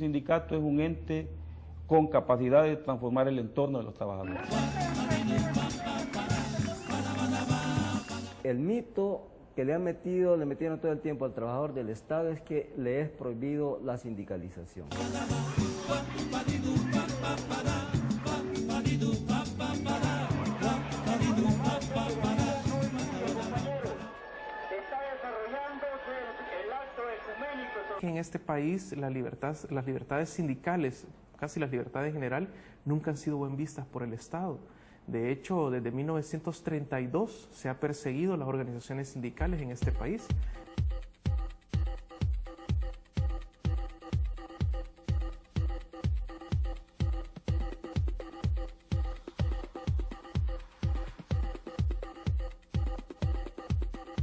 sindicato es un ente con capacidad de transformar el entorno de los trabajadores. El mito que le metieron todo el tiempo al trabajador del Estado es que le es prohibido la sindicalización. En este país las libertades sindicales, casi las libertades en general, nunca han sido bien vistas por el Estado. De hecho, desde 1932 se ha perseguido las organizaciones sindicales en este país.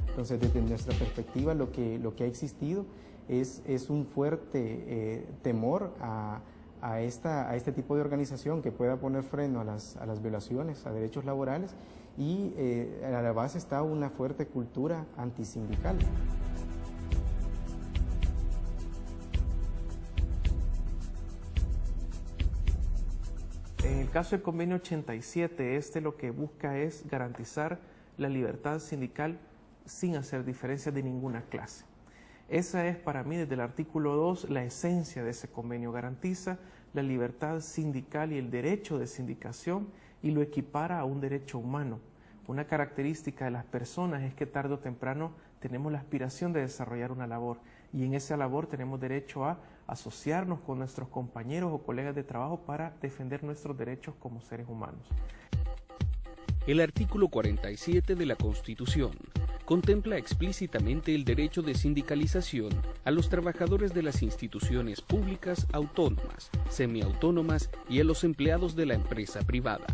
Entonces, desde nuestra perspectiva, lo que ha existido es un fuerte temor a este tipo de organización que pueda poner freno a las violaciones a derechos laborales, y a la base está una fuerte cultura antisindical. En el caso del convenio 87, lo que busca es garantizar la libertad sindical sin hacer diferencias de ninguna clase. Esa es para mí, desde el artículo 2, la esencia de ese convenio. Garantiza la libertad sindical y el derecho de sindicación y lo equipara a un derecho humano. Una característica de las personas es que tarde o temprano tenemos la aspiración de desarrollar una labor, y en esa labor tenemos derecho a asociarnos con nuestros compañeros o colegas de trabajo para defender nuestros derechos como seres humanos. El artículo 47 de la Constitución contempla explícitamente el derecho de sindicalización a los trabajadores de las instituciones públicas, autónomas, semiautónomas y a los empleados de la empresa privada.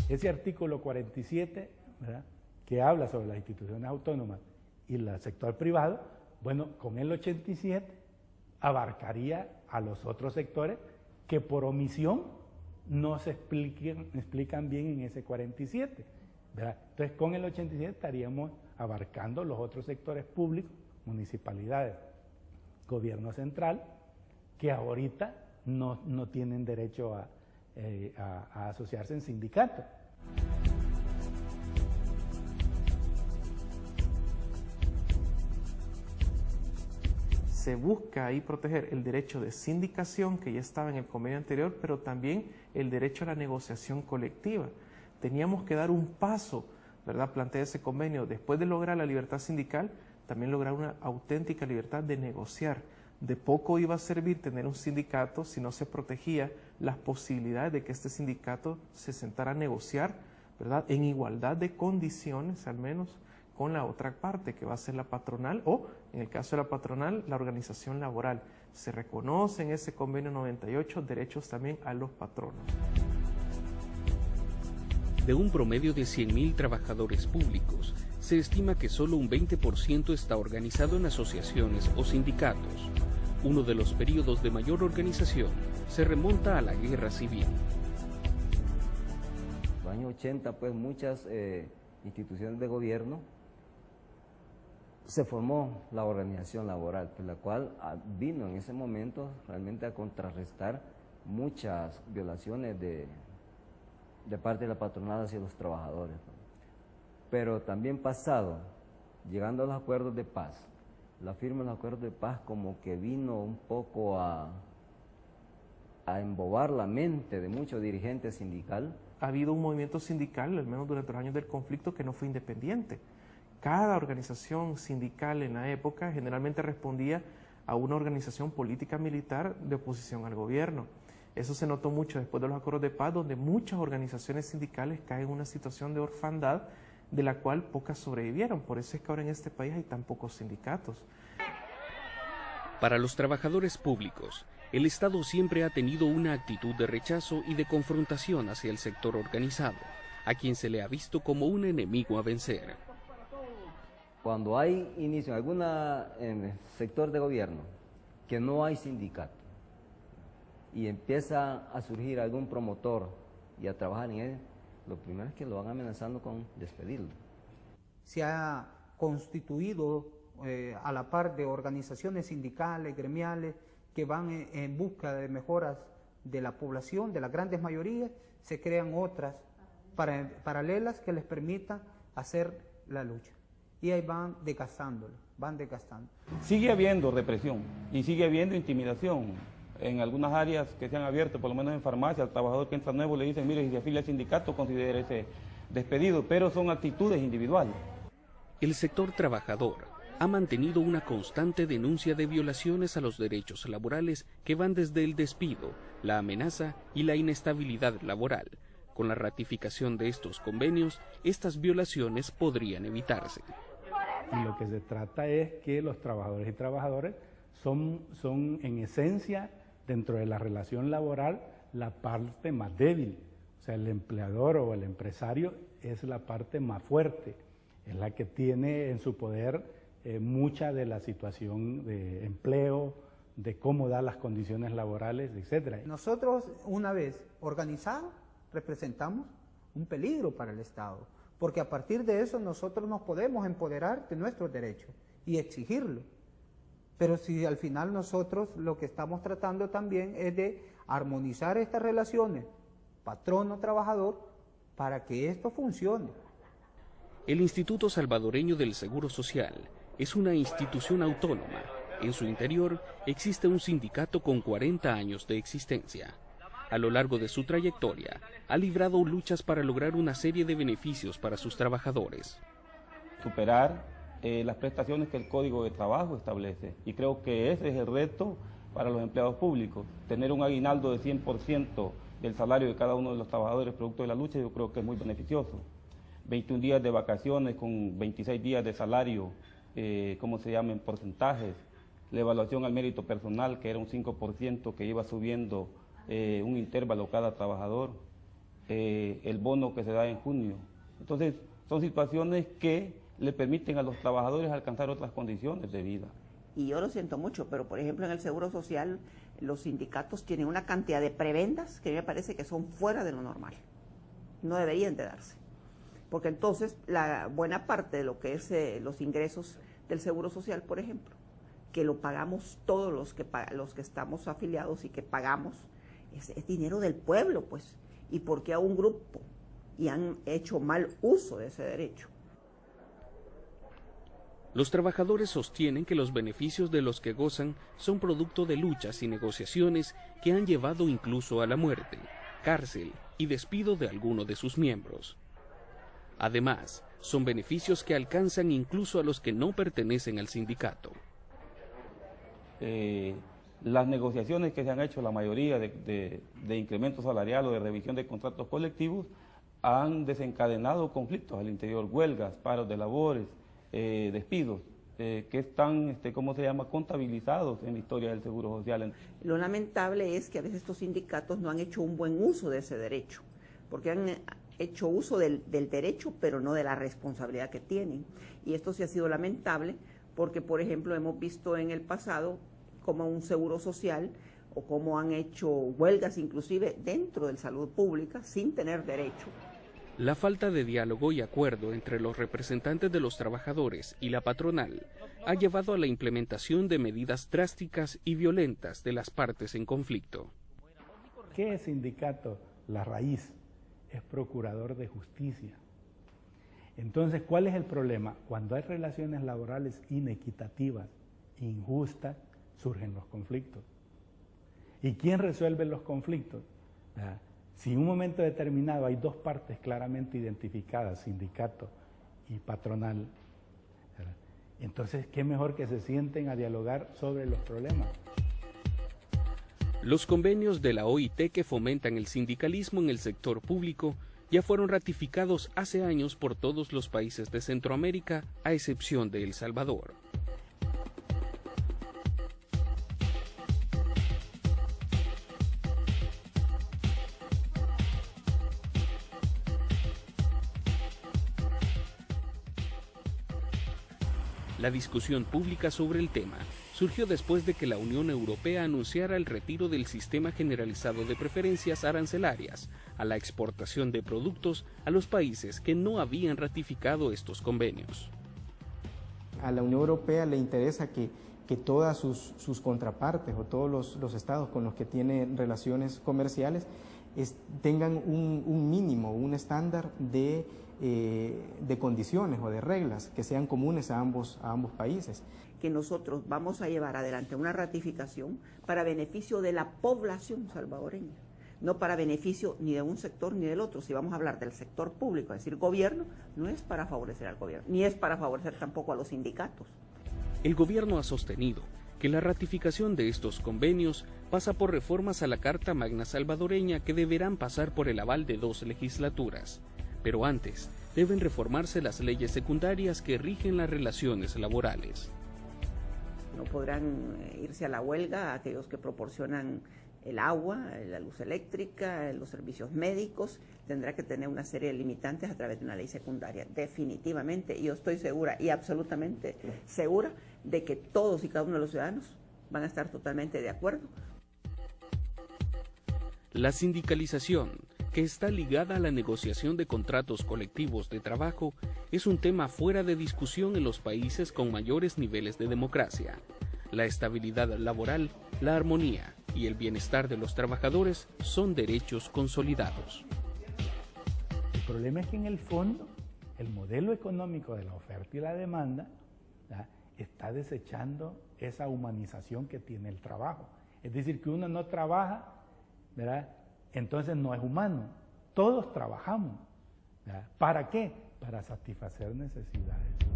Ese artículo 47, ¿verdad?, que habla sobre las instituciones autónomas y el sector privado, bueno, con el 87 abarcaría a los otros sectores que por omisión no se explican bien en ese 47, ¿verdad? Entonces, con el 87 estaríamos abarcando los otros sectores públicos, municipalidades, gobierno central, que ahorita no tienen derecho a asociarse en sindicatos. Se busca ahí proteger el derecho de sindicación, que ya estaba en el convenio anterior, pero también el derecho a la negociación colectiva. Teníamos que dar un paso, ¿verdad?, plantea ese convenio, después de lograr la libertad sindical, también lograr una auténtica libertad de negociar. De poco iba a servir tener un sindicato si no se protegía las posibilidades de que este sindicato se sentara a negociar, ¿verdad?, en igualdad de condiciones, al menos, con la otra parte, que va a ser la patronal, o, en el caso de la patronal, la organización laboral. Se reconoce en ese convenio 98 derechos también a los patronos. De un promedio de 100.000 trabajadores públicos, se estima que solo un 20% está organizado en asociaciones o sindicatos. Uno de los periodos de mayor organización se remonta a la Guerra Civil. En los años 80, pues, muchas instituciones de gobierno se formó la organización laboral, pues, la cual vino en ese momento realmente a contrarrestar muchas violaciones de parte de la patronal hacia los trabajadores, ¿no? Pero también pasado, llegando a los acuerdos de paz, la firma de los acuerdos de paz como que vino un poco a embobar la mente de muchos dirigentes sindicales. Ha habido un movimiento sindical, al menos durante los años del conflicto, que no fue independiente. Cada organización sindical en la época generalmente respondía a una organización política militar de oposición al gobierno. Eso se notó mucho después de los acuerdos de paz, donde muchas organizaciones sindicales caen en una situación de orfandad de la cual pocas sobrevivieron. Por eso es que ahora en este país hay tan pocos sindicatos. Para los trabajadores públicos, el Estado siempre ha tenido una actitud de rechazo y de confrontación hacia el sector organizado, a quien se le ha visto como un enemigo a vencer. Cuando hay inicio en algún sector de gobierno que no hay sindicato y empieza a surgir algún promotor y a trabajar en él, lo primero es que lo van amenazando con despedirlo. Se ha constituido a la par de organizaciones sindicales, gremiales, que van en busca de mejoras de la población, de las grandes mayorías, se crean otras paralelas que les permitan hacer la lucha. Y ahí van desgastándolo, van desgastando. Sigue habiendo represión y sigue habiendo intimidación. En algunas áreas que se han abierto, por lo menos en farmacia, al trabajador que entra nuevo le dicen, mire, si se afilia al sindicato, considere ese despedido, pero son actitudes individuales. El sector trabajador ha mantenido una constante denuncia de violaciones a los derechos laborales que van desde el despido, la amenaza y la inestabilidad laboral. Con la ratificación de estos convenios, estas violaciones podrían evitarse. Y lo que se trata es que los trabajadores y trabajadoras son en esencia, dentro de la relación laboral, la parte más débil. O sea, el empleador o el empresario es la parte más fuerte, es la que tiene en su poder mucha de la situación de empleo, de cómo da las condiciones laborales, etc. Nosotros, una vez organizados, representamos un peligro para el Estado, porque a partir de eso nosotros nos podemos empoderar de nuestros derechos y exigirlo. Pero si al final nosotros lo que estamos tratando también es de armonizar estas relaciones patrono-trabajador para que esto funcione. El Instituto Salvadoreño del Seguro Social es una institución autónoma. En su interior existe un sindicato con 40 años de existencia. A lo largo de su trayectoria, ha librado luchas para lograr una serie de beneficios para sus trabajadores. Superar las prestaciones que el Código de Trabajo establece. Y creo que ese es el reto para los empleados públicos. Tener un aguinaldo de 100% del salario de cada uno de los trabajadores producto de la lucha, yo creo que es muy beneficioso. 21 días de vacaciones con 26 días de salario, ¿cómo se llama?, en porcentajes. La evaluación al mérito personal, que era un 5% que iba subiendo un intervalo cada trabajador. El bono que se da en junio. Entonces, son situaciones que le permiten a los trabajadores alcanzar otras condiciones de vida. Y yo lo siento mucho, pero por ejemplo en el Seguro Social los sindicatos tienen una cantidad de prebendas que a mí me parece que son fuera de lo normal. No deberían de darse. Porque entonces la buena parte de lo que es los ingresos del Seguro Social, por ejemplo, que lo pagamos todos los que estamos afiliados y que pagamos, es dinero del pueblo, pues. ¿Y por qué a un grupo? Y han hecho mal uso de ese derecho. Los trabajadores sostienen que los beneficios de los que gozan son producto de luchas y negociaciones que han llevado incluso a la muerte, cárcel y despido de alguno de sus miembros. Además, son beneficios que alcanzan incluso a los que no pertenecen al sindicato. Las negociaciones que se han hecho, la mayoría de incremento salarial o de revisión de contratos colectivos, han desencadenado conflictos al interior, huelgas, paros de labores, despidos, que están, ¿cómo se llama?, contabilizados en la historia del Seguro Social. Lo lamentable es que a veces estos sindicatos no han hecho un buen uso de ese derecho, porque han hecho uso del derecho, pero no de la responsabilidad que tienen. Y esto sí ha sido lamentable, porque, por ejemplo, hemos visto en el pasado como un seguro social o cómo han hecho huelgas inclusive dentro de salud pública sin tener derecho. La falta de diálogo y acuerdo entre los representantes de los trabajadores y la patronal ha llevado a la implementación de medidas drásticas y violentas de las partes en conflicto. ¿Qué es sindicato? La raíz es procurador de justicia. Entonces, ¿cuál es el problema? Cuando hay relaciones laborales inequitativas, injustas, surgen los conflictos. ¿Y quién resuelve los conflictos? Si en un momento determinado hay dos partes claramente identificadas, sindicato y patronal, entonces qué mejor que se sienten a dialogar sobre los problemas. Los convenios de la OIT que fomentan el sindicalismo en el sector público ya fueron ratificados hace años por todos los países de Centroamérica, a excepción de El Salvador. La discusión pública sobre el tema surgió después de que la Unión Europea anunciara el retiro del sistema generalizado de preferencias arancelarias a la exportación de productos a los países que no habían ratificado estos convenios. A la Unión Europea le interesa que que todas sus contrapartes o todos los estados con los que tiene relaciones comerciales tengan un mínimo, un estándar de condiciones o de reglas que sean comunes a ambos países. Que nosotros vamos a llevar adelante una ratificación para beneficio de la población salvadoreña, no para beneficio ni de un sector ni del otro. Si vamos a hablar del sector público, es decir, gobierno, no es para favorecer al gobierno, ni es para favorecer tampoco a los sindicatos. El gobierno ha sostenido que la ratificación de estos convenios pasa por reformas a la Carta Magna salvadoreña que deberán pasar por el aval de 2 legislaturas. Pero antes, deben reformarse las leyes secundarias que rigen las relaciones laborales. No podrán irse a la huelga aquellos que proporcionan el agua, la luz eléctrica, los servicios médicos. Tendrá que tener una serie de limitantes a través de una ley secundaria, definitivamente. Y yo estoy segura y absolutamente segura de que todos y cada uno de los ciudadanos van a estar totalmente de acuerdo. La sindicalización, que está ligada a la negociación de contratos colectivos de trabajo, es un tema fuera de discusión en los países con mayores niveles de democracia. La estabilidad laboral, la armonía y el bienestar de los trabajadores son derechos consolidados. El problema es que en el fondo el modelo económico de la oferta y la demanda, ¿verdad?, está desechando esa humanización que tiene el trabajo. Es decir, que uno no trabaja, ¿verdad?, entonces no es humano. Todos trabajamos, ¿verdad? ¿Para qué? Para satisfacer necesidades.